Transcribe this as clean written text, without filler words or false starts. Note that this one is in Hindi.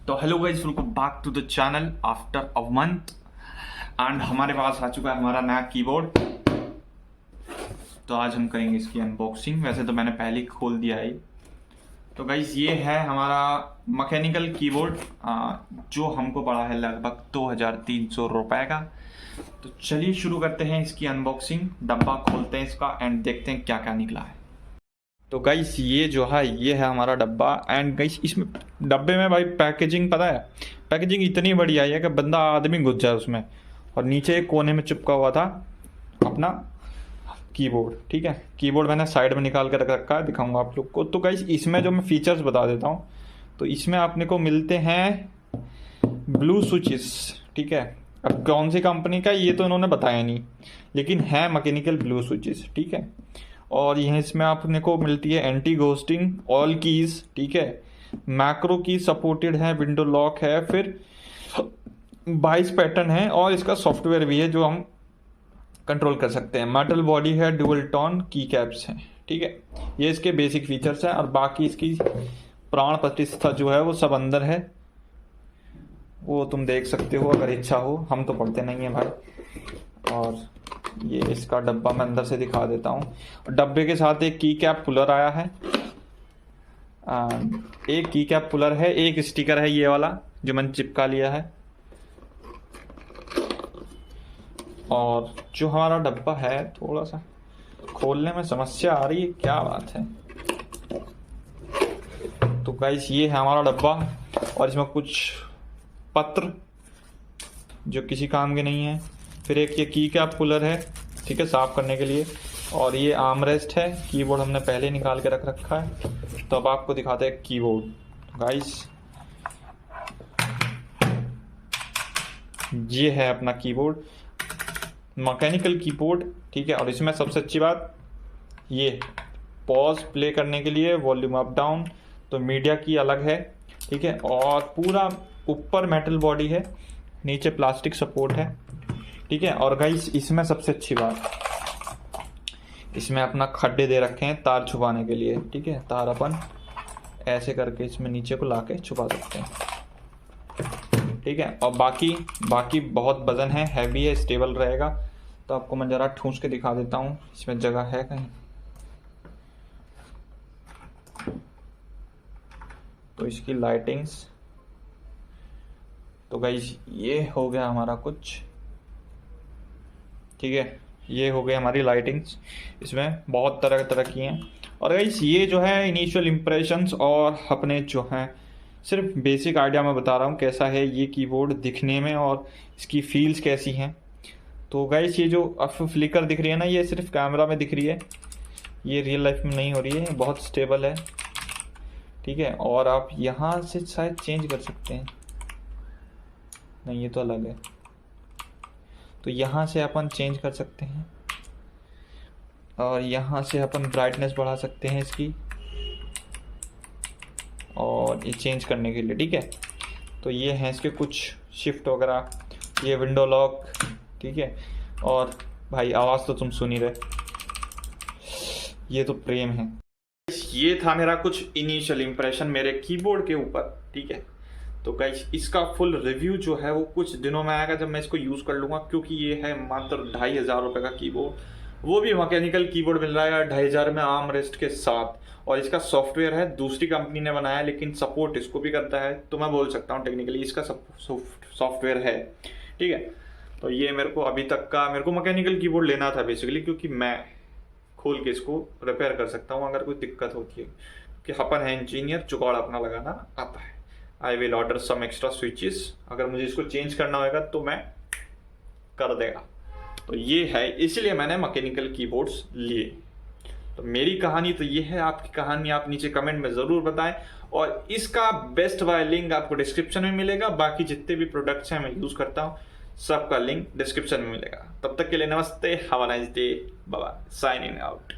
तो hello guys, welcome back to the channel after a month. And हमारे पास आ चुका है हमारा नया कीबोर्ड। तो आज हम करेंगे इसकी अनबॉक्सिंग। वैसे तो मैंने पहले ही खोल दिया है। तो गाइस ये है हमारा मैकेनिकल कीबोर्ड, जो हमको पड़ा है लगभग 2300 रुपए का। तो चलिए शुरू करते हैं इसकी अनबॉक्सिंग। डब्बा खोलते हैं इसका एंड देखते हैं क्या क्या निकला है। तो गाइस ये जो है ये है हमारा डब्बा। एंड गाइस इसमें डब्बे में भाई पैकेजिंग, पता है पैकेजिंग इतनी बढ़िया है कि बंदा आदमी घुस जाए उसमें। और नीचे एक कोने में चिपका हुआ था अपना कीबोर्ड। ठीक है, कीबोर्ड मैंने साइड में निकाल कर रख रखा है, दिखाऊंगा आप लोग को। तो गाइस इसमें जो मैं फीचर्स बता देता हूँ, तो इसमें आपने को मिलते हैं ब्लू स्विचेस। ठीक है, अब कौन सी कंपनी का ये तो इन्होंने बताया नहीं, लेकिन है मैकेनिकल ब्लू स्विचेस। ठीक है, और यह इसमें आपने को मिलती है एंटी घोस्टिंग ऑल कीज। ठीक है, मैक्रो की सपोर्टेड है, विंडो लॉक है, फिर 22 पैटर्न है, और इसका सॉफ्टवेयर भी है जो हम कंट्रोल कर सकते हैं। मेटल बॉडी है, डुअल टोन की कैप्स हैं। ठीक है, ये इसके बेसिक फीचर्स हैं, और बाकी इसकी प्राण प्रतिष्ठा जो है वो सब अंदर है, वो तुम देख सकते हो अगर इच्छा हो। हम तो पढ़ते नहीं है भाई। और ये इसका डब्बा मैं अंदर से दिखा देता हूँ। डब्बे के साथ एक की कैप पुलर आया है, एक की कैप पुलर है, एक स्टिकर है ये वाला जो मैंने चिपका लिया है। और जो हमारा डब्बा है थोड़ा सा खोलने में समस्या आ रही है, क्या बात है। तो गाइस ये है हमारा डब्बा, और इसमें कुछ पत्र जो किसी काम के नहीं है। फिर एक ये की कैप पुलर है, ठीक है, साफ करने के लिए। और ये आर्मरेस्ट है, कीबोर्ड हमने पहले निकाल के रख रखा है। तो अब आपको दिखाते हैं कीबोर्ड। गाइस ये है अपना कीबोर्ड, मैकेनिकल कीबोर्ड। ठीक है, और इसमें सबसे अच्छी बात ये पॉज प्ले करने के लिए वॉल्यूम अप डाउन, तो मीडिया की अलग है। ठीक है, और पूरा ऊपर मेटल बॉडी है, नीचे प्लास्टिक सपोर्ट है। ठीक है, और गाइस इसमें सबसे अच्छी बात, इसमें अपना खड्डे दे रखे हैं तार छुपाने के लिए। ठीक है, तार अपन ऐसे करके इसमें नीचे को लाके छुपा सकते हैं। ठीक है, और बाकी बहुत वजन है, हैवी है, स्टेबल रहेगा। तो आपको मैं जरा ठूंस के दिखा देता हूँ, इसमें जगह है कहीं। तो इसकी लाइटिंग्स, तो गाइस ये हो गया हमारा कुछ। ठीक है, ये हो गई हमारी लाइटिंग्स, इसमें बहुत तरह तरह की हैं। और गाइस ये जो है इनिशियल इम्प्रेशंस, और अपने जो हैं सिर्फ बेसिक आइडिया मैं बता रहा हूँ कैसा है ये कीबोर्ड दिखने में और इसकी फील्स कैसी हैं। तो गाइस ये जो अब फ्लिकर दिख रही है ना, ये सिर्फ कैमरा में दिख रही है, ये रियल लाइफ में नहीं हो रही है, बहुत स्टेबल है। ठीक है, और आप यहाँ से शायद चेंज कर सकते हैं, नहीं ये तो अलग है। तो यहाँ से अपन चेंज कर सकते हैं, और यहाँ से अपन ब्राइटनेस बढ़ा सकते हैं इसकी, और ये चेंज करने के लिए। ठीक है, तो ये हैं इसके कुछ शिफ्ट वगैरह, ये विंडो लॉक। ठीक है, और भाई आवाज़ तो तुम सुन ही रहे, ये तो प्रेम है। ये था मेरा कुछ इनिशियल इंप्रेशन मेरे कीबोर्ड के ऊपर। ठीक है, तो गाइस इसका फुल रिव्यू जो है वो कुछ दिनों में आएगा जब मैं इसको यूज़ कर लूँगा, क्योंकि ये है मात्र 2500 रुपये का कीबोर्ड, वो भी मैकेनिकल कीबोर्ड मिल रहा है 2500 में आर्म रेस्ट के साथ। और इसका सॉफ्टवेयर है दूसरी कंपनी ने बनाया, लेकिन सपोर्ट इसको भी करता है, तो मैं बोल सकता हूँ टेक्निकली इसका सॉफ्टवेयर है। ठीक है, तो ये मेरे को अभी तक का मेरे को मैकेनिकल कीबोर्ड लेना था बेसिकली, क्योंकि मैं खोल के इसको रिपेयर कर सकता हूँ अगर कोई दिक्कत होती है, कि अपन है इंजीनियर, जुगाड़ अपना लगाना आता है। I will order some extra switches, अगर मुझे इसको चेंज करना होगा तो मैं कर देगा। तो ये है, इसलिए मैंने मैकेनिकल कीबोर्ड्स लिए। तो मेरी कहानी तो ये है, आपकी कहानी आप नीचे कमेंट में ज़रूर बताएं, और इसका बेस्ट बाय लिंक आपको डिस्क्रिप्शन में मिलेगा। बाकी जितने भी प्रोडक्ट्स हैं मैं यूज़ करता हूँ, सबका लिंक डिस्क्रिप्शन में मिलेगा। तब तक के लिए नमस्ते, have a nice day, bye bye, signing out.